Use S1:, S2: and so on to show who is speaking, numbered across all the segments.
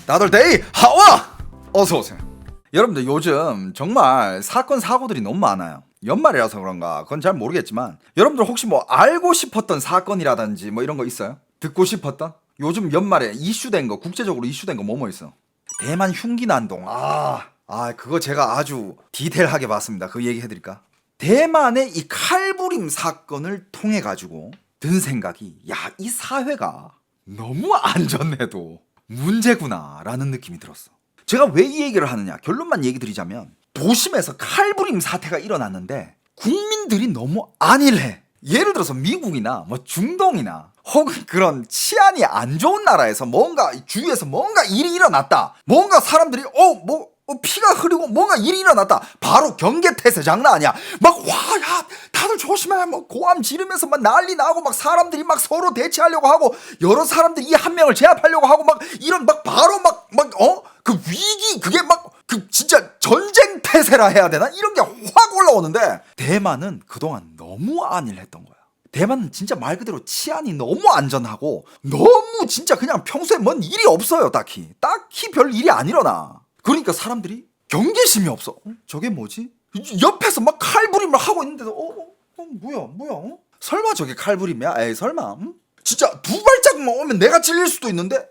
S1: 다들 데이 하와! 어서오세요. 여러분들 요즘 정말 사건 사고들이 너무 많아요. 연말이라서 그런가 그건 잘 모르겠지만 여러분들 혹시 뭐 알고 싶었던 사건이라든지 뭐 이런 거 있어요? 듣고 싶었던? 요즘 연말에 이슈된 거, 국제적으로 이슈된 거 뭐 있어? 대만 흉기 난동. 그거 제가 아주 디테일하게 봤습니다. 그 얘기 해드릴까? 대만의 이 칼부림 사건을 통해 가지고 든 생각이, 야, 이 사회가 너무 안전해도 문제구나 라는 느낌이 들었어. 제가 왜 이 얘기를 하느냐, 결론만 얘기 드리자면 도심에서 칼부림 사태가 일어났는데 국민들이 너무 안일해. 예를 들어서 미국이나 뭐 중동이나 혹은 그런 치안이 안 좋은 나라에서 뭔가 주위에서 뭔가 일이 일어났다, 뭔가 사람들이 피가 흐르고 뭔가 일이 일어났다, 바로 경계태세 장난 아니야. 야 다들 조심해, 고함 지르면서 막 난리 나고, 막 사람들이 막 서로 대치하려고 하고, 여러 사람들이 이 한 명을 제압하려고 하고, 이런 바로 그 위기, 그게 진짜 전쟁 태세라 해야 되나, 이런 게 확 올라오는데 대만은 그동안 너무 안일했던 거야. 대만은 진짜 말 그대로 치안이 너무 안전하고 너무 진짜 그냥 평소에 뭔 일이 없어요. 딱히 별 일이 안 일어나. 그러니까 사람들이 경계심이 없어. 저게 뭐지? 옆에서 막 칼부림을 하고 있는데도 뭐야? 설마 저게 칼부림이야? 에이 설마? 진짜 두 발짝만 오면 내가 찔릴 수도 있는데?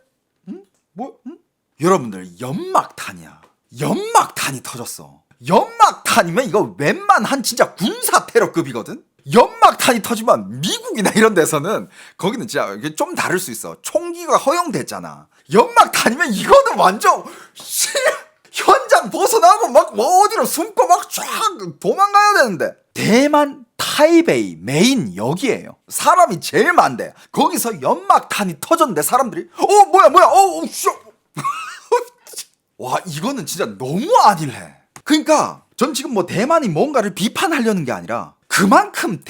S1: 여러분들, 연막탄이야. 연막탄이 터졌어. 연막탄이면 이거 웬만한 진짜 군사 테러급이거든? 연막탄이 터지면 미국이나 이런 데서는, 거기는 진짜 좀 다를 수 있어. 총기가 허용됐잖아. 연막탄이면 이거는 완전 현장 벗어나고 어디로 숨고 쫙 도망가야 되는데, 대만 타이베이 메인 역이에요. 사람이 제일 많대. 거기서 연막탄이 터졌는데 사람들이 뭐야 와, 이거는 진짜 너무 안일해. 그러니까 전 지금 대만이 뭔가를 비판하려는 게 아니라 그만큼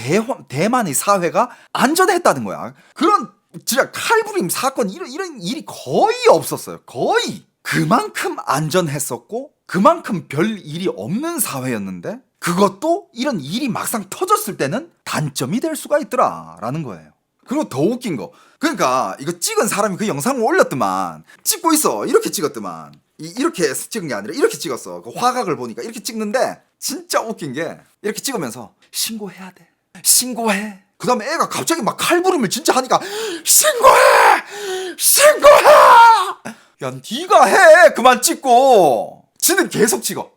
S1: 대만의 사회가 안전했다는 거야. 그런 진짜 칼부림 사건, 이런 일이 거의 없었어요. 거의. 그만큼 안전했었고 그만큼 별 일이 없는 사회였는데, 그것도 이런 일이 막상 터졌을 때는 단점이 될 수가 있더라라는 거예요. 그리고 더 웃긴 거, 그러니까 이거 찍은 사람이 그 영상을 올렸더만, 찍고 있어. 이렇게 찍었더만. 이렇게 찍은 게 아니라 이렇게 찍었어. 그 화각을 보니까 이렇게 찍는데, 진짜 웃긴 게 이렇게 찍으면서 신고해야 돼. 신고해. 그 다음에 애가 갑자기 막 칼부림을 진짜 하니까 신고해! 야, 네가 해. 그만 찍고. 지는 계속 찍어.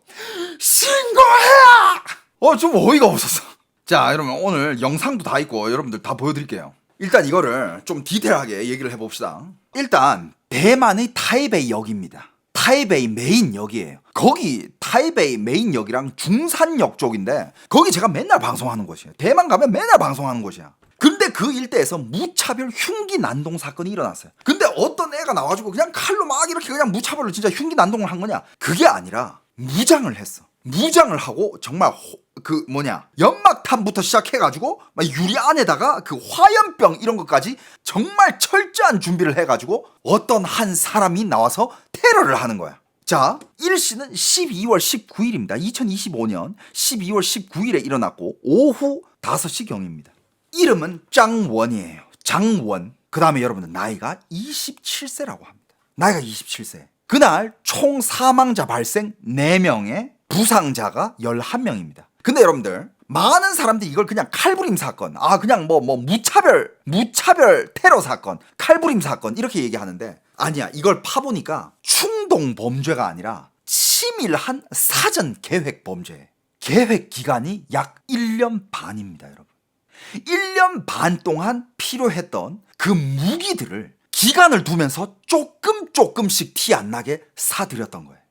S1: 신고해! 좀 어이가 없었어. 자, 여러분, 오늘 영상도 다 있고 여러분들 다 보여드릴게요. 일단 이거를 좀 디테일하게 얘기를 해봅시다. 일단 대만의 타이베이 역입니다. 타이베이 메인 역이에요. 거기 타이베이 메인 역이랑 중산역 쪽인데, 거기 제가 맨날 방송하는 곳이에요. 대만 가면 맨날 방송하는 곳이야. 근데 그 일대에서 무차별 흉기 난동 사건이 일어났어요. 근데 어떤 애가 나와가지고 그냥 칼로 막 이렇게 그냥 무차별로 진짜 흉기 난동을 한 거냐? 그게 아니라 무장을 했어. 무장을 하고 정말 연막탄부터 시작해가지고 막 유리 안에다가 그 화염병 이런 것까지 정말 철저한 준비를 해가지고 어떤 한 사람이 나와서 테러를 하는 거야. 자, 일시는 12월 19일입니다. 2025년 12월 19일에 일어났고 오후 5시경입니다. 이름은 장원이에요. 장원. 그 다음에 여러분들 나이가 27세라고 합니다. 나이가 27세. 그날 총 사망자 발생 4명에 부상자가 11명입니다. 근데 여러분들, 많은 사람들이 이걸 그냥 칼부림 사건, 그냥 무차별 테러 사건, 칼부림 사건 이렇게 얘기하는데, 아니야. 이걸 파보니까 충동 범죄가 아니라 치밀한 사전 계획 범죄. 계획 기간이 약 1년 반입니다, 여러분. 1년 반 동안 필요했던 그 무기들을 기간을 두면서 조금씩 티 안 나게 사들였던 거예요.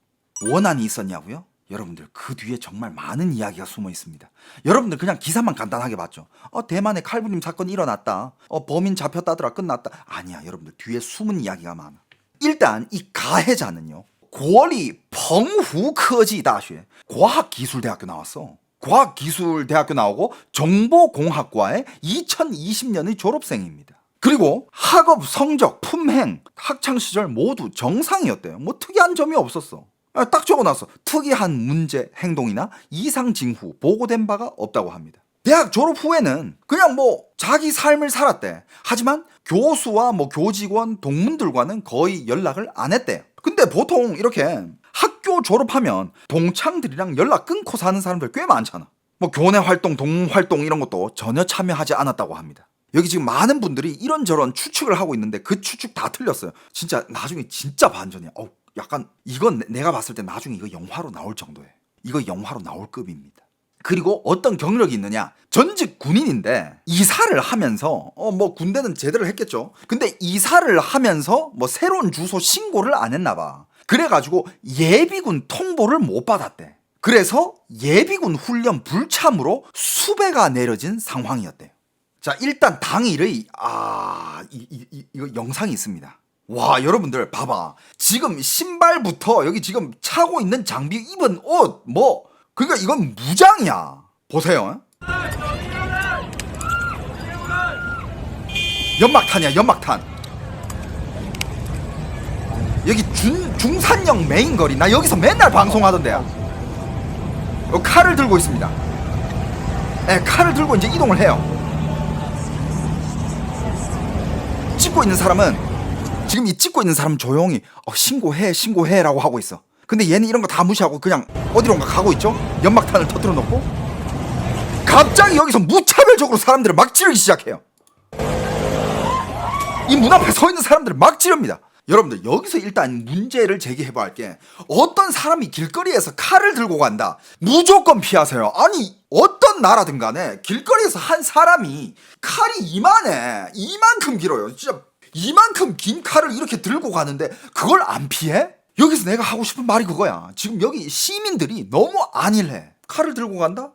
S1: 원한이 있었냐고요? 여러분들, 그 뒤에 정말 많은 이야기가 숨어 있습니다. 여러분들 그냥 기사만 간단하게 봤죠. 대만에 칼부림 사건이 일어났다. 범인 잡혔다더라. 끝났다. 아니야, 여러분들. 뒤에 숨은 이야기가 많아. 일단 이 가해자는요, 고리 펑후科技 大学 과학기술대학교 나왔어. 과학기술대학교 나오고 정보공학과의 2020년의 졸업생입니다. 그리고 학업 성적, 품행, 학창시절 모두 정상이었대요. 특이한 점이 없었어. 딱 적어놨어. 특이한 문제, 행동이나 이상 징후 보고된 바가 없다고 합니다. 대학 졸업 후에는 그냥 뭐 자기 삶을 살았대. 하지만 교수와 뭐 교직원, 동문들과는 거의 연락을 안 했대요. 근데 보통 이렇게 학교 졸업하면 동창들이랑 연락 끊고 사는 사람들 꽤 많잖아. 뭐 교내 활동, 동문 활동 이런 것도 전혀 참여하지 않았다고 합니다. 여기 지금 많은 분들이 이런저런 추측을 하고 있는데 그 추측 다 틀렸어요. 진짜 나중에 진짜 반전이야. 약간 이건 내가 봤을 때 나중에 이거 영화로 나올 정도예요. 이거 영화로 나올 급입니다. 그리고 어떤 경력이 있느냐, 전직 군인인데 이사를 하면서 뭐 군대는 제대로 했겠죠. 근데 이사를 하면서 뭐 새로운 주소 신고를 안 했나 봐. 그래가지고 예비군 통보를 못 받았대. 그래서 예비군 훈련 불참으로 수배가 내려진 상황이었대요. 자, 일단 당일의 이거 영상이 있습니다. 와, 여러분들 봐봐. 지금 신발부터 여기 지금 차고 있는 장비, 입은 옷, 뭐 그러니까 이건 무장이야. 보세요. 연막탄이야, 연막탄. 여기 중산형 메인 거리. 나 여기서 맨날 방송하던데요. 칼을 들고 있습니다. 네, 칼을 들고 이제 이동을 해요. 찍고 있는 사람은 지금 이 찍고 있는 사람은 조용히 신고해라고 하고 있어. 근데 얘는 이런 거 다 무시하고 그냥 어디론가 가고 있죠. 연막탄을 터뜨려 놓고 갑자기 여기서 무차별적으로 사람들을 막 찌르기 시작해요. 이 문 앞에 서 있는 사람들을 막 찌릅니다. 여러분들 여기서 일단 문제를 제기해봐야 할 게, 어떤 사람이 길거리에서 칼을 들고 간다, 무조건 피하세요. 아니 어떤 나라든 간에 길거리에서 한 사람이 칼이 이만큼 길어요. 진짜 이만큼 긴 칼을 이렇게 들고 가는데 그걸 안 피해? 여기서 내가 하고 싶은 말이 그거야. 지금 여기 시민들이 너무 안일해. 칼을 들고 간다?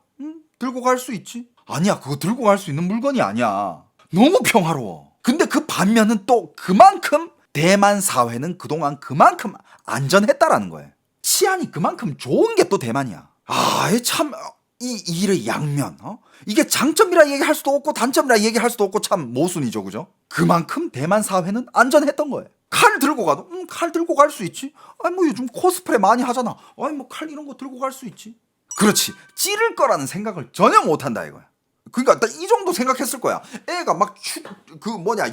S1: 들고 갈 수 있지. 아니야, 그거 들고 갈 수 있는 물건이 아니야. 너무 평화로워. 근데 그 반면은 또 그만큼 대만 사회는 그동안 그만큼 안전했다라는 거예요. 치안이 그만큼 좋은 게 또 대만이야. 참 이 일의 양면, 이게 장점이라 얘기할 수도 없고 단점이라 얘기할 수도 없고 참 모순이죠, 그죠? 그만큼 대만 사회는 안전했던 거예요. 칼 들고 가도 칼 들고 갈 수 있지. 아니 뭐 요즘 코스프레 많이 하잖아. 아니 뭐 칼 이런 거 들고 갈 수 있지. 그렇지, 찌를 거라는 생각을 전혀 못 한다 이거야. 그러니까 딱 이 정도 생각했을 거야. 애가 막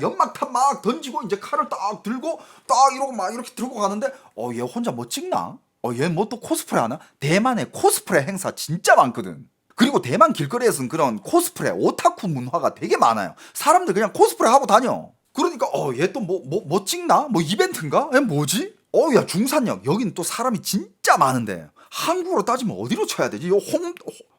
S1: 연막탄 막 던지고 이제 칼을 딱 들고 딱 이러고 막 이렇게 들고 가는데 얘 혼자 뭐 찍나? 얘 뭐 또 코스프레 하나? 대만에 코스프레 행사 진짜 많거든. 그리고 대만 길거리에서는 그런 코스프레 오타쿠 문화가 되게 많아요. 사람들 그냥 코스프레 하고 다녀. 그러니까 얘 또 뭐 찍나? 뭐 이벤트인가? 얘 뭐지? 야, 중산역 여긴 또 사람이 진짜 많은데 한국으로 따지면 어디로 쳐야 되지?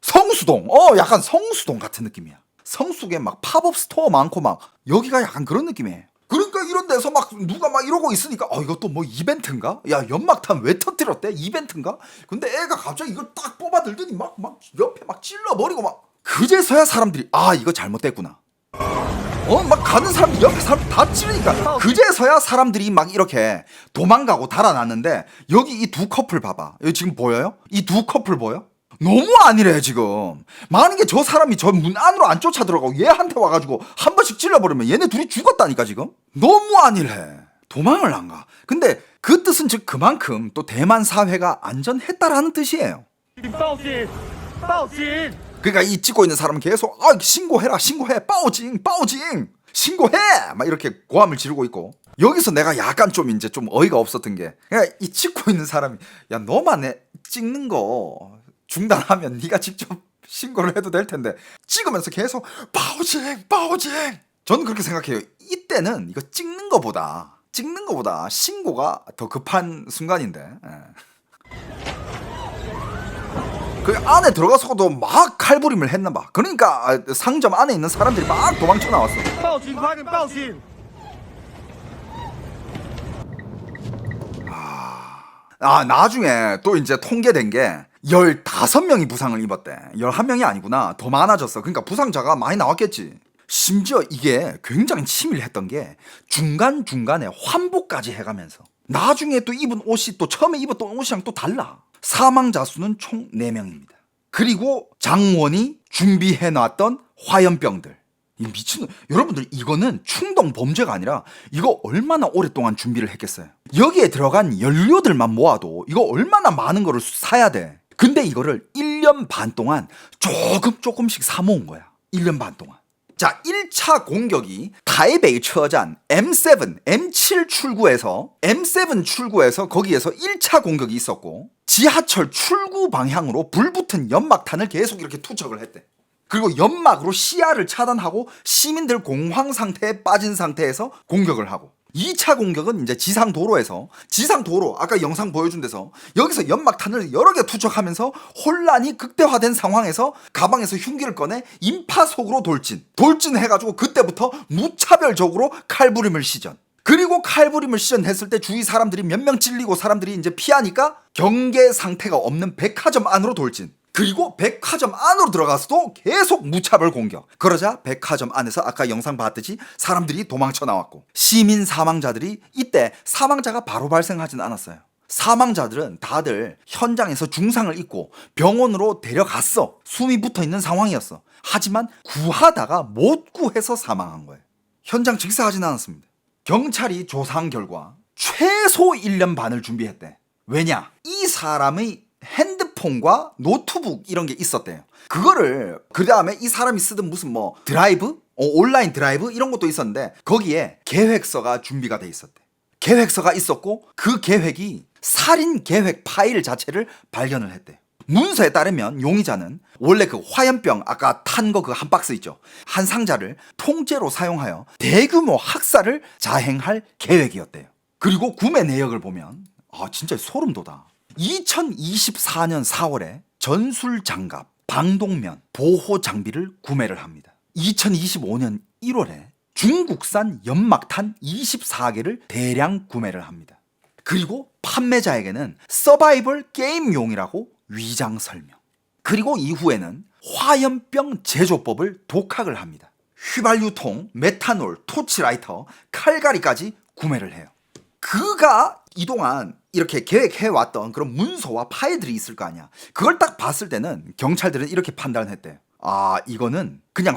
S1: 성수동. 약간 성수동 같은 느낌이야. 성수에 막 팝업 스토어 많고 막 여기가 약간 그런 느낌이에요. 그러니까 이런 데서 막 누가 막 이러고 있으니까 이것도 뭐 이벤트인가? 야, 연막탄 왜 터뜨렸대? 이벤트인가? 근데 애가 갑자기 이걸 딱 뽑아 들더니 막 옆에 막 찔러버리고 막, 그제서야 사람들이 이거 잘못됐구나. 막 가는 사람들 옆에 사람 다 찌르니까 그제서야 사람들이 막 이렇게 도망가고 달아났는데, 여기 이 두 커플 봐봐. 여기 지금 보여요? 이 두 커플 보여? 너무 안일해 지금. 만약에 저 사람이 저 문 안으로 안 쫓아 들어가고 얘한테 와가지고 한 번씩 찔러버리면 얘네 둘이 죽었다니까 지금. 너무 안일해. 도망을 안 가. 근데 그 뜻은 즉 그만큼 또 대만 사회가 안전했다라는 뜻이에요. 그러니까 이 찍고 있는 사람은 계속 신고해라, 신고해, 빠오징 신고해 막 이렇게 고함을 지르고 있고, 여기서 내가 약간 좀 이제 좀 어이가 없었던 게, 그냥 이 찍고 있는 사람이 야, 너만 찍는 거 중단하면 네가 직접 신고를 해도 될 텐데 찍으면서 계속 빠오징 저는 그렇게 생각해요. 이때는 이거 찍는 거보다 신고가 더 급한 순간인데. 그 안에 들어가서도 막 칼부림을 했나 봐. 그러니까 상점 안에 있는 사람들이 막 도망쳐 나왔어. 나중에 또 이제 통계된 게 15명이 부상을 입었대. 11명이 아니구나. 더 많아졌어. 그러니까 부상자가 많이 나왔겠지. 심지어 이게 굉장히 치밀했던 게 중간중간에 환복까지 해가면서 나중에 또 입은 옷이 또 처음에 입었던 옷이랑 또 달라. 사망자 수는 총 4명입니다. 그리고 장원이 준비해놨던 화염병들. 이 미친놈. 여러분들 이거는 충동 범죄가 아니라 이거 얼마나 오랫동안 준비를 했겠어요. 여기에 들어간 연료들만 모아도 이거 얼마나 많은 거를 사야 돼. 근데 이거를 1년 1년 반 동안 조금씩 사모은 거야. 1년 반 동안. 자, 1차 공격이 타이베이 처잔 M7 출구에서 거기에서 1차 공격이 있었고, 지하철 출구 방향으로 불붙은 연막탄을 계속 이렇게 투척을 했대. 그리고 연막으로 시야를 차단하고 시민들 공황 상태에 빠진 상태에서 공격을 하고, 2차 공격은 이제 지상도로 아까 영상 보여준 데서 여기서 연막탄을 여러 개 투척하면서 혼란이 극대화된 상황에서 가방에서 흉기를 꺼내 인파 속으로 돌진해가지고 그때부터 무차별적으로 칼부림을 시전. 그리고 칼부림을 시전했을 때 주위 사람들이 몇 명 찔리고 사람들이 이제 피하니까 경계 상태가 없는 백화점 안으로 돌진. 그리고 백화점 안으로 들어가서도 계속 무차별 공격. 그러자 백화점 안에서 아까 영상 봤듯이 사람들이 도망쳐 나왔고, 시민 사망자들이 이때 사망자가 바로 발생하진 않았어요. 사망자들은 다들 현장에서 중상을 입고 병원으로 데려갔어. 숨이 붙어있는 상황이었어. 하지만 구하다가 못 구해서 사망한 거예요. 현장 직사하진 않았습니다. 경찰이 조사한 결과 최소 1년 반을 준비했대. 왜냐? 이 사람의 핸드폰과 노트북 이런 게 있었대요. 그거를 그 다음에 이 사람이 쓰던 무슨 드라이브? 온라인 드라이브? 이런 것도 있었는데 거기에 계획서가 준비가 돼 있었대. 계획서가 있었고 그 계획이 살인 계획 파일 자체를 발견을 했대. 문서에 따르면 용의자는 원래 그 화염병 아까 탄 거 그 한 박스 있죠. 한 상자를 통째로 사용하여 대규모 학살을 자행할 계획이었대요. 그리고 구매 내역을 보면 진짜 소름 돋아. 2024년 4월에 전술 장갑, 방독면, 보호 장비를 구매를 합니다. 2025년 1월에 중국산 연막탄 24개를 대량 구매를 합니다. 그리고 판매자에게는 서바이벌 게임용이라고 위장 설명. 그리고 이후에는 화염병 제조법을 독학을 합니다. 휘발유통, 메탄올, 토치라이터, 칼갈이까지 구매를 해요. 그가 이동안 이렇게 계획해왔던 그런 문서와 파일들이 있을 거 아니야. 그걸 딱 봤을 때는 경찰들은 이렇게 판단을 했대. 이거는 그냥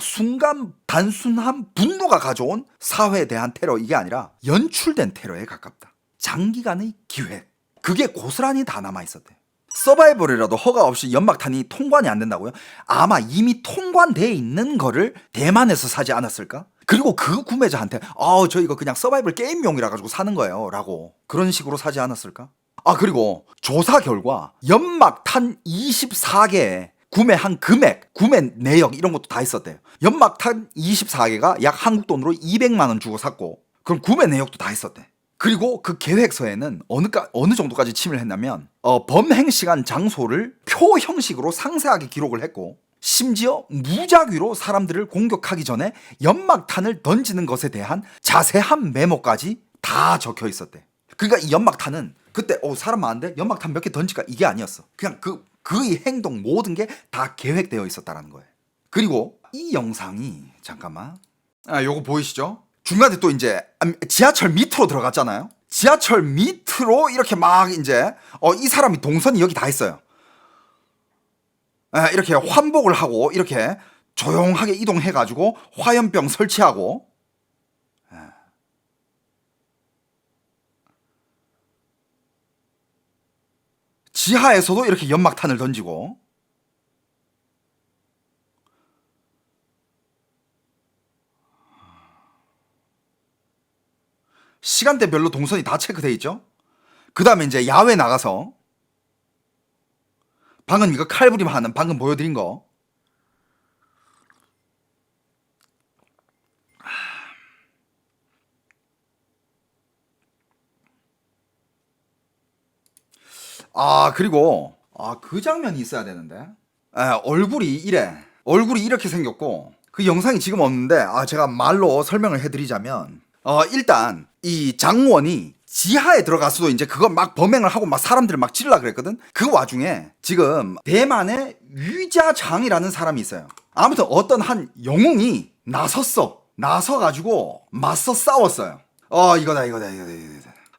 S1: 단순한 분노가 가져온 사회에 대한 테러, 이게 아니라 연출된 테러에 가깝다. 장기간의 기획, 그게 고스란히 다 남아있었대. 서바이벌이라도 허가 없이 연막탄이 통관이 안 된다고요? 아마 이미 통관돼 있는 거를 대만에서 사지 않았을까? 그리고 그 구매자한테 저 이거 그냥 서바이벌 게임용이라 가지고 사는 거예요 라고 그런 식으로 사지 않았을까? 그리고 조사 결과 연막탄 24개에 구매한 금액, 구매 내역 이런 것도 다 있었대요. 연막탄 24개가 약 한국 돈으로 200만 원 주고 샀고, 그럼 구매 내역도 다 있었대. 그리고 그 계획서에는 어느 정도까지 침을 했냐면 범행 시간 장소를 표 형식으로 상세하게 기록을 했고, 심지어 무작위로 사람들을 공격하기 전에 연막탄을 던지는 것에 대한 자세한 메모까지 다 적혀 있었대. 그러니까 이 연막탄은 그때 사람 많은데 연막탄 몇 개 던질까, 이게 아니었어. 그냥 그의 행동 모든 게 다 계획되어 있었다라는 거예요. 그리고 이 영상이 잠깐만, 요거 보이시죠? 중간에 또 이제 지하철 밑으로 들어갔잖아요. 지하철 밑으로 이렇게 막 이제 이 사람이 동선이 여기 다 있어요. 이렇게 환복을 하고 이렇게 조용하게 이동해가지고 화염병 설치하고, 지하에서도 이렇게 연막탄을 던지고, 시간대별로 동선이 다 체크돼 있죠. 그 다음에 이제 야외 나가서 방금 이거 칼부림 하는, 방금 보여드린 거, 그리고 그 장면이 있어야 되는데, 얼굴이 이렇게 생겼고, 그 영상이 지금 없는데 제가 말로 설명을 해드리자면, 일단 이 장원이 지하에 들어가서도 이제 그거 막 범행을 하고 막 사람들을 막 찔러라 그랬거든. 그 와중에 지금 대만의 유자장이라는 사람이 있어요. 아무튼 어떤 한 영웅이 나서가지고 맞서 싸웠어요. 이거다.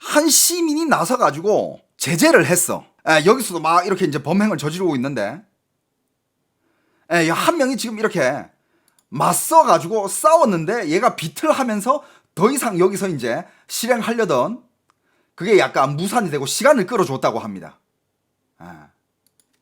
S1: 한 시민이 나서가지고 제재를 했어. 여기서도 막 이렇게 이제 범행을 저지르고 있는데, 한 명이 지금 이렇게 맞서가지고 싸웠는데 얘가 비틀하면서 더 이상 여기서 이제 실행하려던 그게 약간 무산이 되고 시간을 끌어줬다고 합니다.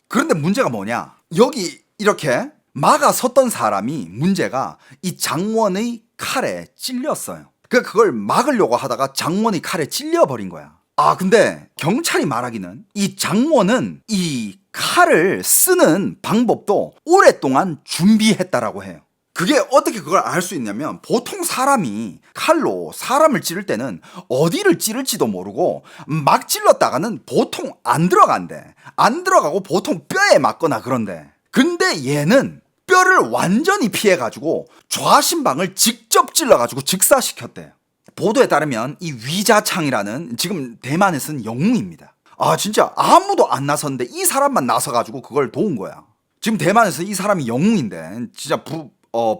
S1: 그런데 문제가 뭐냐? 여기 이렇게 막아 섰던 사람이 문제가 이 장원의 칼에 찔렸어요. 그걸 막으려고 하다가 장원의 칼에 찔려버린 거야. 아, 근데 경찰이 말하기는 이 장원은 이 칼을 쓰는 방법도 오랫동안 준비했다라고 해요. 그게 어떻게 그걸 알 수 있냐면, 보통 사람이 칼로 사람을 찌를 때는 어디를 찌를지도 모르고 막 찔렀다가는 보통 안 들어간대. 안 들어가고 보통 뼈에 맞거나 그런데, 근데 얘는 뼈를 완전히 피해가지고 좌심방을 직접 찔러가지고 즉사시켰대요. 보도에 따르면 이 위자창이라는 지금 대만에 쓴 영웅입니다. 아, 진짜 아무도 안 나섰는데 이 사람만 나서가지고 그걸 도운 거야. 지금 대만에서 이 사람이 영웅인데 진짜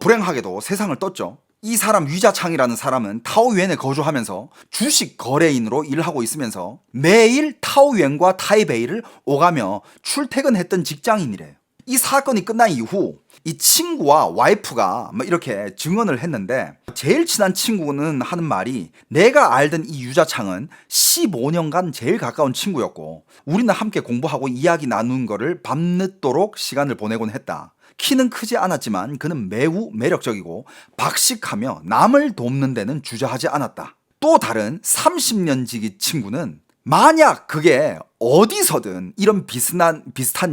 S1: 불행하게도 세상을 떴죠. 이 사람 위자창이라는 사람은 타오유엔에 거주하면서 주식 거래인으로 일하고 있으면서 매일 타오유엔과 타이베이를 오가며 출퇴근했던 직장인이래요. 이 사건이 끝난 이후 이 친구와 와이프가 이렇게 증언을 했는데, 제일 친한 친구는 하는 말이, 내가 알던 이 유자창은 15년간 제일 가까운 친구였고 우리는 함께 공부하고 이야기 나눈 거를 밤늦도록 시간을 보내곤 했다. 키는 크지 않았지만 그는 매우 매력적이고 박식하며 남을 돕는 데는 주저하지 않았다. 또 다른 30년 지기 친구는 만약 그게 어디서든 이런 비슷한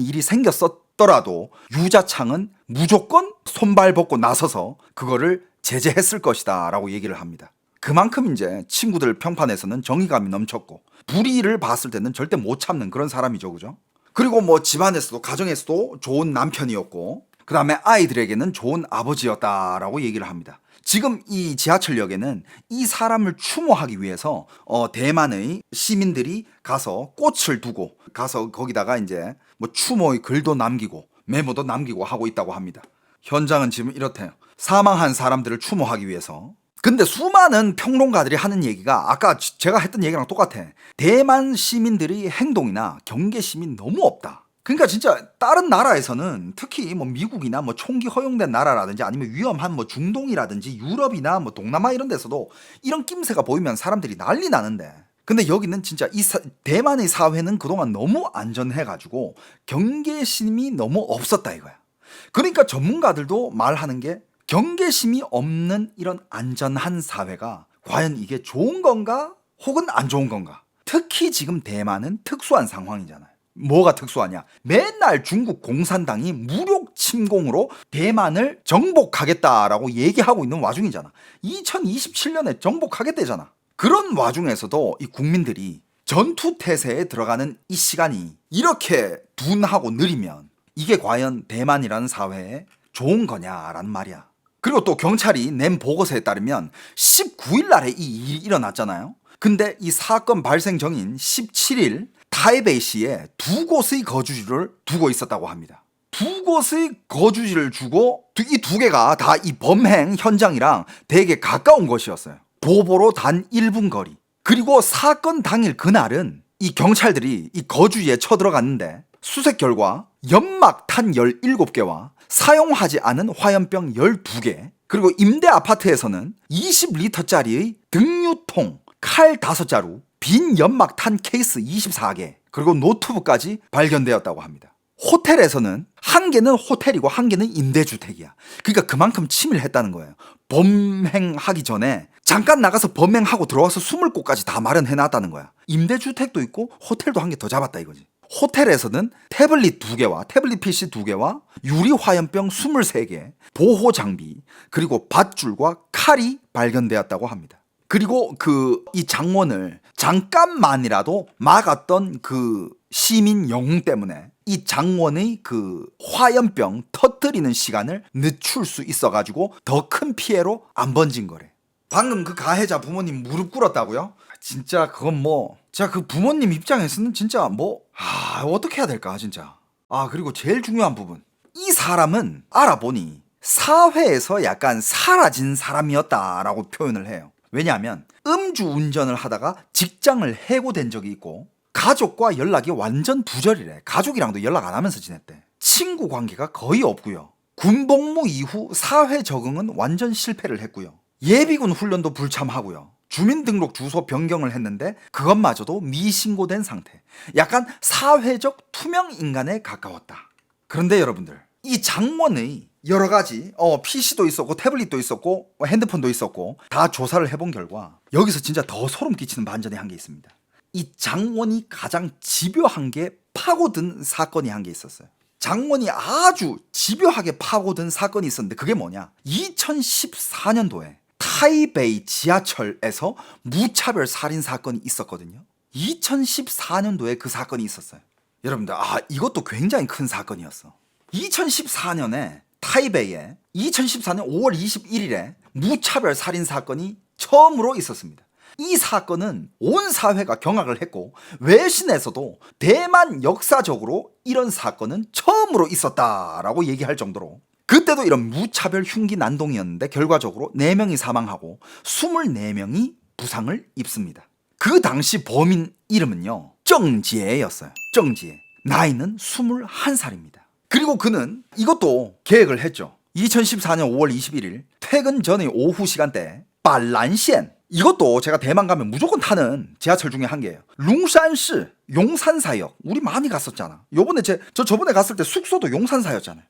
S1: 일이 생겼었더라도 유자창은 무조건 손발 벗고 나서서 그거를 제재했을 것이다 라고 얘기를 합니다. 그만큼 이제 친구들 평판에서는 정의감이 넘쳤고 불의를 봤을 때는 절대 못 참는 그런 사람이죠. 그죠? 그리고 뭐 집안에서도, 가정에서도 좋은 남편이었고 그 다음에 아이들에게는 좋은 아버지였다라고 얘기를 합니다. 지금 이 지하철역에는 이 사람을 추모하기 위해서 대만의 시민들이 가서 꽃을 두고 가서 거기다가 이제 뭐 추모의 글도 남기고 메모도 남기고 하고 있다고 합니다. 현장은 지금 이렇대요. 사망한 사람들을 추모하기 위해서. 근데 수많은 평론가들이 하는 얘기가 아까 제가 했던 얘기랑 똑같아. 대만 시민들의 행동이나 경계심이 너무 없다. 그러니까 진짜 다른 나라에서는, 특히 뭐 미국이나 뭐 총기 허용된 나라라든지 아니면 위험한 뭐 중동이라든지 유럽이나 뭐 동남아 이런 데서도 이런 낌새가 보이면 사람들이 난리 나는데, 근데 여기는 진짜 대만의 사회는 그동안 너무 안전해가지고 경계심이 너무 없었다 이거야. 그러니까 전문가들도 말하는 게, 경계심이 없는 이런 안전한 사회가 과연 이게 좋은 건가 혹은 안 좋은 건가. 특히 지금 대만은 특수한 상황이잖아요. 뭐가 특수하냐? 맨날 중국 공산당이 무력 침공으로 대만을 정복하겠다라고 얘기하고 있는 와중이잖아. 2027년에 정복하겠대잖아. 그런 와중에서도 이 국민들이 전투태세에 들어가는 이 시간이 이렇게 둔하고 느리면 이게 과연 대만이라는 사회에 좋은 거냐라는 말이야. 그리고 또 경찰이 낸 보고서에 따르면 19일 날에 이 일이 일어났잖아요. 근데 이 사건 발생 전인 17일 타이베이시에 두 곳의 거주지를 두고 있었다고 합니다. 두 곳의 거주지를 주고 이 두 개가 다 이 범행 현장이랑 되게 가까운 곳이었어요. 도보로 단 1분 거리. 그리고 사건 당일 그날은 이 경찰들이 이 거주지에 쳐들어갔는데 수색 결과 연막탄 17개와 사용하지 않은 화염병 12개, 그리고 임대 아파트에서는 20리터짜리의 등유통, 칼 5자루, 빈 연막탄 케이스 24개, 그리고 노트북까지 발견되었다고 합니다. 호텔에서는 한 개는 호텔이고 한 개는 임대주택이야. 그러니까 그만큼 침입했다는 거예요. 범행하기 전에 잠깐 나가서 범행하고 들어와서 숨을 곳까지 다 마련해놨다는 거야. 임대주택도 있고 호텔도 한 개 더 잡았다 이거지. 호텔에서는 태블릿 2개와 태블릿 PC 2개와 유리 화염병 23개, 보호 장비, 그리고 밧줄과 칼이 발견되었다고 합니다. 그리고 이 장원을 잠깐만이라도 막았던 그 시민 영웅 때문에 이 장원의 그 화염병 터뜨리는 시간을 늦출 수 있어가지고 더 큰 피해로 안 번진 거래. 방금 그 가해자 부모님 무릎 꿇었다고요? 진짜 그건 뭐, 진짜 그 부모님 입장에서는 진짜 어떻게 해야 될까 진짜. 그리고 제일 중요한 부분, 이 사람은 알아보니 사회에서 약간 사라진 사람이었다라고 표현을 해요. 왜냐하면 음주운전을 하다가 직장을 해고된 적이 있고 가족과 연락이 완전 두절이래. 가족이랑도 연락 안 하면서 지냈대. 친구 관계가 거의 없고요. 군복무 이후 사회 적응은 완전 실패를 했고요. 예비군 훈련도 불참하고요. 주민등록 주소 변경을 했는데 그것마저도 미신고된 상태. 약간 사회적 투명 인간에 가까웠다. 그런데 여러분들, 이 장원의 여러 가지 PC도 있었고 태블릿도 있었고 핸드폰도 있었고 다 조사를 해본 결과 여기서 진짜 더 소름 끼치는 반전의 한 게 있습니다. 이 장원이 가장 집요한 게 파고든 사건이 한 게 있었어요. 장원이 아주 집요하게 파고든 사건이 있었는데 그게 뭐냐, 2014년도에 타이베이 지하철에서 무차별 살인 사건이 있었거든요. 2014년도에 그 사건이 있었어요. 여러분들, 이것도 굉장히 큰 사건이었어. 2014년에 타이베이에 2014년 5월 21일에 무차별 살인 사건이 처음으로 있었습니다. 이 사건은 온 사회가 경악을 했고 외신에서도 대만 역사적으로 이런 사건은 처음으로 있었다라고 얘기할 정도로, 그때도 이런 무차별 흉기 난동이었는데 결과적으로 4명이 사망하고 24명이 부상을 입습니다. 그 당시 범인 이름은요, 정지혜였어요. 정지혜. 나이는 21살입니다. 그리고 그는 이것도 계획을 했죠. 2014년 5월 21일 퇴근 전의 오후 시간대 빨란시엔, 이것도 제가 대만 가면 무조건 타는 지하철 중에 한 개예요. 룽산시 용산사역, 우리 많이 갔었잖아. 요번에 저번에 갔을 때 숙소도 용산사였잖아요.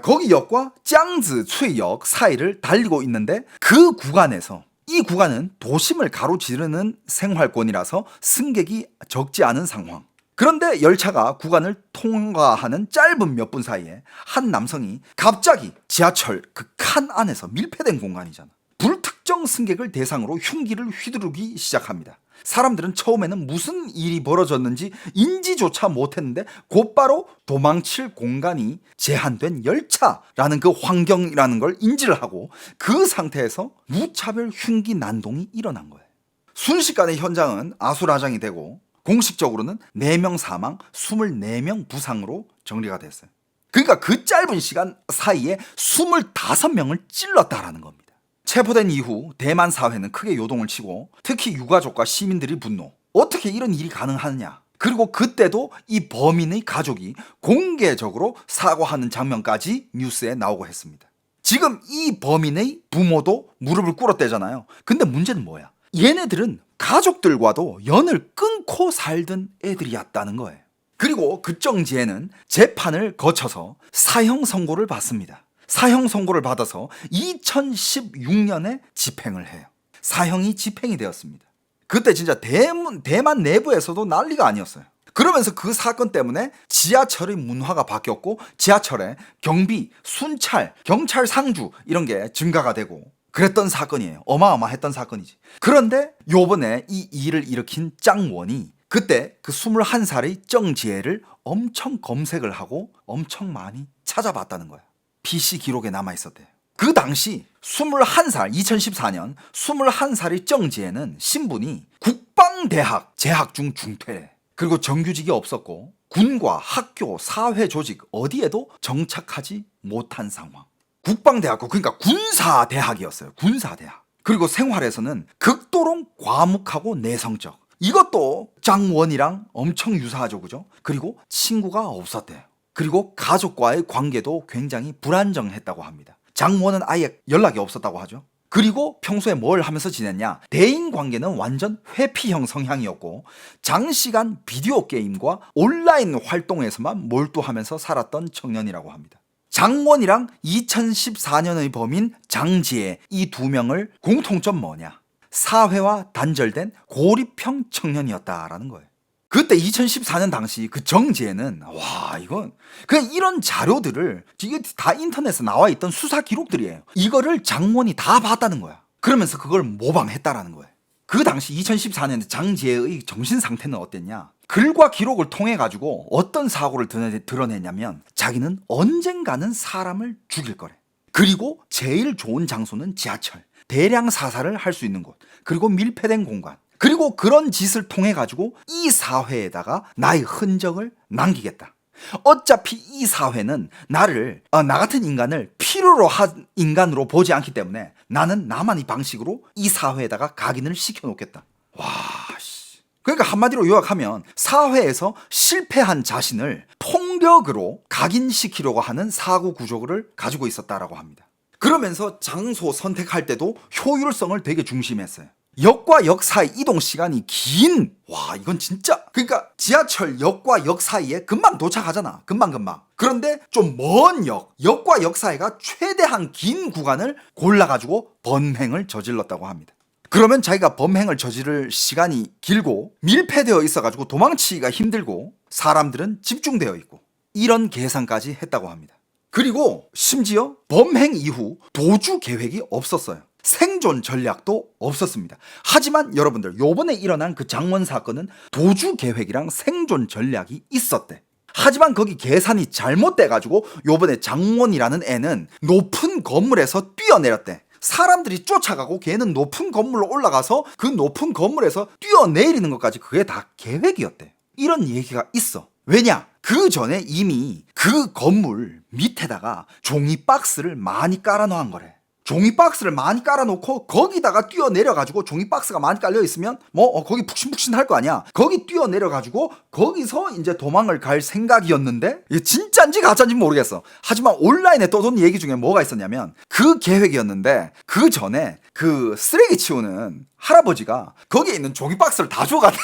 S1: 거기 역과 짱즈추이역 사이를 달리고 있는데 그 구간에서, 이 구간은 도심을 가로지르는 생활권이라서 승객이 적지 않은 상황. 그런데 열차가 구간을 통과하는 짧은 몇 분 사이에 한 남성이 갑자기 지하철 그 칸 안에서 밀폐된 공간이잖아. 불특정 승객을 대상으로 흉기를 휘두르기 시작합니다. 사람들은 처음에는 무슨 일이 벌어졌는지 인지조차 못했는데 곧바로 도망칠 공간이 제한된 열차라는 그 환경이라는 걸 인지를 하고 그 상태에서 무차별 흉기 난동이 일어난 거예요. 순식간에 현장은 아수라장이 되고 공식적으로는 4명 사망, 24명 부상으로 정리가 됐어요. 그러니까 그 짧은 시간 사이에 25명을 찔렀다라는 겁니다. 체포된 이후 대만 사회는 크게 요동을 치고 특히 유가족과 시민들이 분노. 어떻게 이런 일이 가능하느냐. 그리고 그때도 이 범인의 가족이 공개적으로 사과하는 장면까지 뉴스에 나오고 했습니다. 지금 이 범인의 부모도 무릎을 꿇었대잖아요. 근데 문제는 뭐야? 얘네들은 가족들과도 연을 끊고 살던 애들이었다는 거예요. 그리고 그 정지혜는 재판을 거쳐서 사형 선고를 받습니다. 사형 선고를 받아서 2016년에 집행을 해요. 사형이 집행이 되었습니다. 그때 진짜 대만 내부에서도 난리가 아니었어요. 그러면서 그 사건 때문에 지하철의 문화가 바뀌었고 지하철에 경비, 순찰, 경찰 상주 이런 게 증가가 되고 그랬던 사건이에요. 어마어마했던 사건이지. 그런데 요번에 이 일을 일으킨 짱원이 그때 그 21살의 정지혜를 엄청 검색을 하고 엄청 많이 찾아봤다는 거야. PC 기록에 남아있었대요. 그 당시 21살, 2014년 21살의 정지혜는 신분이 국방대학 재학 중 중퇴, 그리고 정규직이 없었고 군과 학교, 사회 조직 어디에도 정착하지 못한 상황. 국방대학교, 그러니까 군사대학이었어요. 군사대학. 그리고 생활에서는 극도로 과묵하고 내성적. 이것도 장원이랑 엄청 유사하죠, 그죠? 그리고 친구가 없었대요. 그리고 가족과의 관계도 굉장히 불안정했다고 합니다. 장원은 아예 연락이 없었다고 하죠. 그리고 평소에 뭘 하면서 지냈냐? 대인 관계는 완전 회피형 성향이었고 장시간 비디오 게임과 온라인 활동에서만 몰두하면서 살았던 청년이라고 합니다. 장원이랑 2014년의 범인 장지혜, 이 2명을 공통점 뭐냐? 사회와 단절된 고립형 청년이었다라는 거예요. 그때 2014년 당시 그 정지혜는 이건 그냥 이런 자료들을, 이게 다 인터넷에 나와 있던 수사 기록들이에요. 이거를 장원이 다 봤다는 거야. 그러면서 그걸 모방했다라는 거예요. 그 당시 2014년에 장지혜의 정신 상태는 어땠냐? 글과 기록을 통해 가지고 어떤 사고를 드러냈냐면 자기는 언젠가는 사람을 죽일 거래. 그리고 제일 좋은 장소는 지하철, 대량 사살을 할 수 있는 곳, 그리고 밀폐된 공간. 그리고 그런 짓을 통해 가지고 이 사회에다가 나의 흔적을 남기겠다. 어차피 이 사회는 나 같은 인간을 필요로 한 인간으로 보지 않기 때문에 나는 나만의 방식으로 이 사회에다가 각인을 시켜놓겠다. 그러니까 한마디로 요약하면 사회에서 실패한 자신을 폭력으로 각인시키려고 하는 사고 구조를 가지고 있었다라고 합니다. 그러면서 장소 선택할 때도 효율성을 되게 중심했어요. 역과 역 사이 이동 시간이 긴. 와, 이건 진짜. 그러니까 지하철 역과 역 사이에 금방 도착하잖아. 금방. 그런데 좀 먼 역과 역 사이가 최대한 긴 구간을 골라가지고 범행을 저질렀다고 합니다. 그러면 자기가 범행을 저지를 시간이 길고 밀폐되어 있어가지고 도망치기가 힘들고 사람들은 집중되어 있고 이런 계산까지 했다고 합니다. 그리고 심지어 범행 이후 도주 계획이 없었어요. 생존 전략도 없었습니다. 하지만 여러분들, 요번에 일어난 그 장원 사건은 도주 계획이랑 생존 전략이 있었대. 하지만 거기 계산이 잘못돼가지고 요번에 장원이라는 애는 높은 건물에서 뛰어내렸대. 사람들이 쫓아가고 걔는 높은 건물로 올라가서 그 높은 건물에서 뛰어내리는 것까지 그게 다 계획이었대. 이런 얘기가 있어. 왜냐? 그 전에 이미 그 건물 밑에다가 종이 박스를 많이 깔아놓은 거래. 종이 박스를 많이 깔아놓고 거기다가 뛰어내려가지고 종이 박스가 많이 깔려있으면 거기 푹신푹신할 거 아니야. 거기 뛰어내려가지고 거기서 이제 도망을 갈 생각이었는데 이게 진짜인지 가짜인지 모르겠어. 하지만 온라인에 떠도는 얘기 중에 뭐가 있었냐면 그 계획이었는데 그 전에 그 쓰레기 치우는 할아버지가 거기에 있는 종이 박스를 다 줘가지고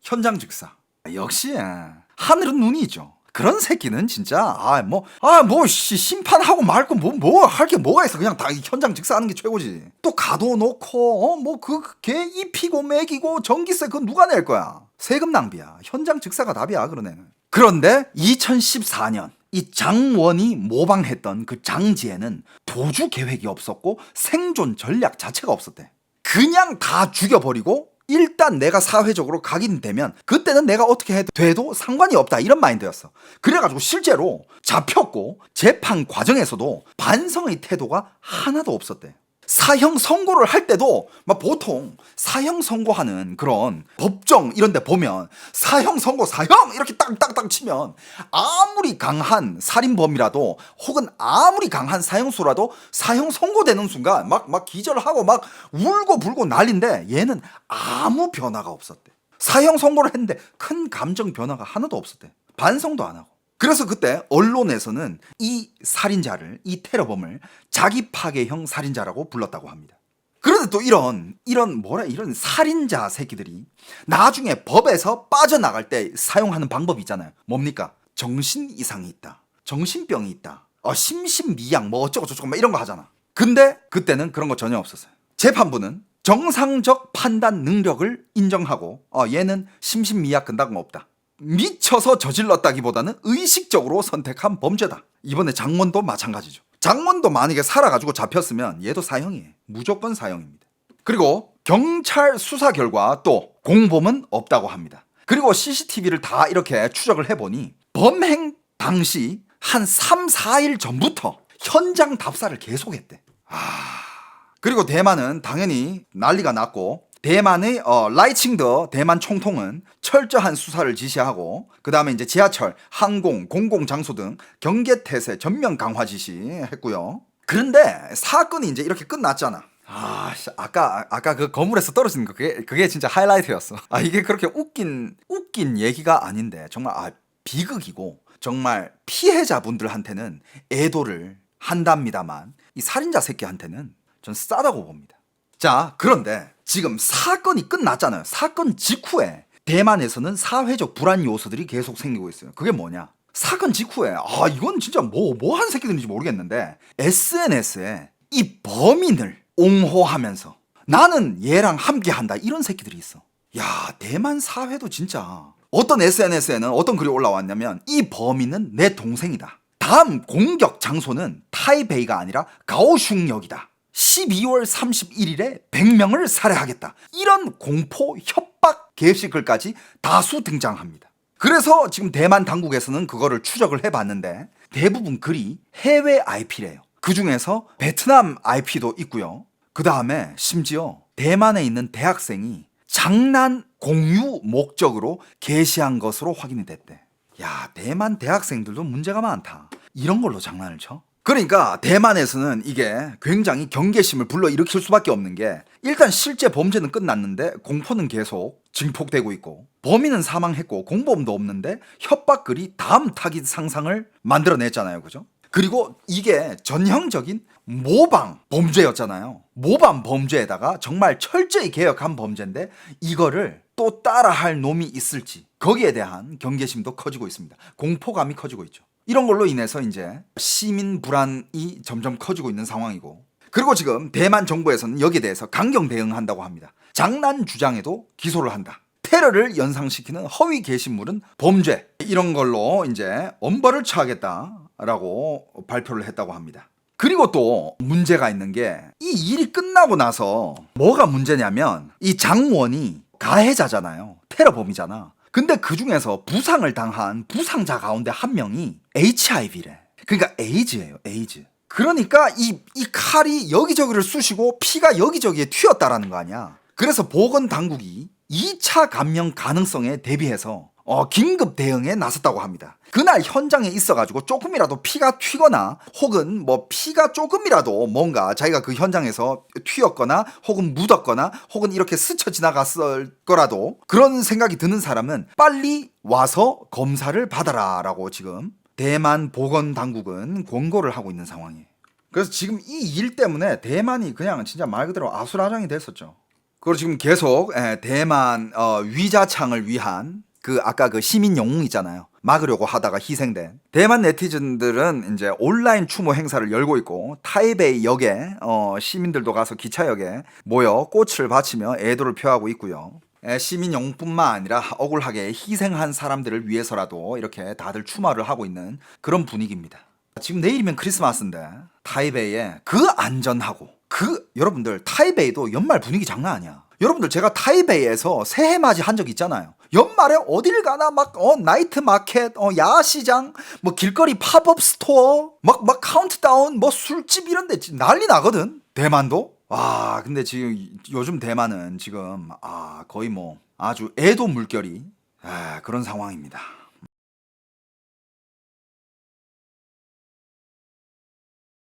S1: 현장 즉사. 역시 하늘은 눈이 있죠. 그런 새끼는 진짜 심판하고 말고 뭐 할 게 뭐가 있어. 그냥 다 현장 즉사하는 게 최고지. 또 가둬놓고 걔 입히고 먹이고 전기세 그건 누가 낼 거야. 세금 낭비야. 현장 즉사가 답이야 그런 애는. 그런데 2014년 이 장원이 모방했던 그 장지에는 도주 계획이 없었고 생존 전략 자체가 없었대. 그냥 다 죽여버리고 일단 내가 사회적으로 각인되면 그때는 내가 어떻게 돼도 상관이 없다 이런 마인드였어. 그래가지고 실제로 잡혔고 재판 과정에서도 반성의 태도가 하나도 없었대. 사형 선고를 할 때도 막 보통 사형 선고하는 그런 법정 이런 데 보면 사형 선고 사형 이렇게 딱딱딱 치면 아무리 강한 살인범이라도 혹은 아무리 강한 사형수라도 사형 선고되는 순간 막 기절하고 막 울고 불고 난린데 얘는 아무 변화가 없었대. 사형 선고를 했는데 큰 감정 변화가 하나도 없었대. 반성도 안 하고. 그래서 그때 언론에서는 이 살인자를, 이 테러범을 자기 파괴형 살인자라고 불렀다고 합니다. 그런데 또 이런 살인자 새끼들이 나중에 법에서 빠져나갈 때 사용하는 방법이 있잖아요. 뭡니까? 정신 이상이 있다. 정신병이 있다. 심신미약 어쩌고저쩌고 막 이런 거 하잖아. 근데 그때는 그런 거 전혀 없었어요. 재판부는 정상적 판단 능력을 인정하고 얘는 심신미약 근다고 없다. 미쳐서 저질렀다기보다는 의식적으로 선택한 범죄다. 이번에 장원도 마찬가지죠. 장원도 만약에 살아가지고 잡혔으면 얘도 사형이에요. 무조건 사형입니다. 그리고 경찰 수사 결과 또 공범은 없다고 합니다. 그리고 CCTV를 다 이렇게 추적을 해보니 범행 당시 한 3, 4일 전부터 현장 답사를 계속했대. 그리고 대만은 당연히 난리가 났고 대만의 라이칭더 대만 총통은 철저한 수사를 지시하고 그 다음에 이제 지하철, 항공, 공공장소 등 경계태세 전면 강화 지시했고요. 그런데 사건이 이제 이렇게 끝났잖아. 아까 그 건물에서 떨어지는 거 그게 진짜 하이라이트였어. 이게 그렇게 웃긴 얘기가 아닌데 정말 비극이고 정말 피해자분들한테는 애도를 한답니다만 이 살인자 새끼한테는 전 싸다고 봅니다. 자, 그런데 지금 사건이 끝났잖아요. 사건 직후에 대만에서는 사회적 불안 요소들이 계속 생기고 있어요. 그게 뭐냐? 사건 직후에 이건 진짜 뭐 한 새끼들인지 모르겠는데 SNS에 이 범인을 옹호하면서 나는 얘랑 함께한다 이런 새끼들이 있어. 야, 대만 사회도 진짜. 어떤 SNS에는 어떤 글이 올라왔냐면 이 범인은 내 동생이다. 다음 공격 장소는 타이베이가 아니라 가오슝역이다. 12월 31일에 100명을 살해하겠다. 이런 공포 협박 게시글까지 다수 등장합니다. 그래서 지금 대만 당국에서는 그거를 추적을 해봤는데 대부분 글이 해외 IP래요. 그 중에서 베트남 IP도 있고요. 그 다음에 심지어 대만에 있는 대학생이 장난 공유 목적으로 게시한 것으로 확인이 됐대. 야, 대만 대학생들도 문제가 많다. 이런 걸로 장난을 쳐? 그러니까 대만에서는 이게 굉장히 경계심을 불러일으킬 수밖에 없는 게 일단 실제 범죄는 끝났는데 공포는 계속 증폭되고 있고 범인은 사망했고 공범도 없는데 협박글이 다음 타깃 상상을 만들어냈잖아요. 그죠? 그리고 이게 전형적인 모방 범죄였잖아요. 모방 범죄에다가 정말 철저히 개혁한 범죄인데 이거를 또 따라할 놈이 있을지 거기에 대한 경계심도 커지고 있습니다. 공포감이 커지고 있죠. 이런 걸로 인해서 이제 시민 불안이 점점 커지고 있는 상황이고, 그리고 지금 대만 정부에서는 여기에 대해서 강경 대응한다고 합니다. 장난 주장에도 기소를 한다. 테러를 연상시키는 허위 게시물은 범죄, 이런 걸로 이제 엄벌을 처하겠다라고 발표를 했다고 합니다. 그리고 또 문제가 있는 게 이 일이 끝나고 나서 뭐가 문제냐면 이 장원이 가해자잖아요. 테러범이잖아. 근데 그 중에서 부상을 당한 부상자 가운데 한 명이 HIV래. 그러니까 에이즈예요, 에이즈. 그러니까 이 칼이 여기저기를 쑤시고 피가 여기저기에 튀었다라는 거 아니야. 그래서 보건당국이 2차 감염 가능성에 대비해서 긴급 대응에 나섰다고 합니다. 그날 현장에 있어가지고 조금이라도 피가 튀거나 혹은 뭐 피가 조금이라도 뭔가 자기가 그 현장에서 튀었거나 혹은 묻었거나 혹은 이렇게 스쳐 지나갔을 거라도 그런 생각이 드는 사람은 빨리 와서 검사를 받아라 라고 지금 대만 보건당국은 권고를 하고 있는 상황이에요. 그래서 지금 이 일 때문에 대만이 그냥 진짜 말 그대로 아수라장이 됐었죠. 그리고 지금 계속 대만 위자창을 위한 그 아까 그 시민 영웅 있잖아요. 막으려고 하다가 희생된 대만 네티즌들은 이제 온라인 추모 행사를 열고 있고, 타이베이 역에 시민들도 가서 기차역에 모여 꽃을 바치며 애도를 표하고 있고요. 시민 영웅뿐만 아니라 억울하게 희생한 사람들을 위해서라도 이렇게 다들 추모를 하고 있는 그런 분위기입니다. 지금 내일이면 크리스마스인데 타이베이에 그 안전하고 여러분들 타이베이도 연말 분위기 장난 아니야. 여러분들 제가 타이베이에서 새해 맞이 한 적 있잖아요. 연말에 어딜 가나 막 나이트 마켓, 야시장, 뭐 길거리 팝업 스토어, 막 카운트다운, 뭐 술집 이런 데 난리 나거든. 대만도. 와, 근데 지금 요즘 대만은 지금 거의 뭐 아주 애도 물결이 그런 상황입니다.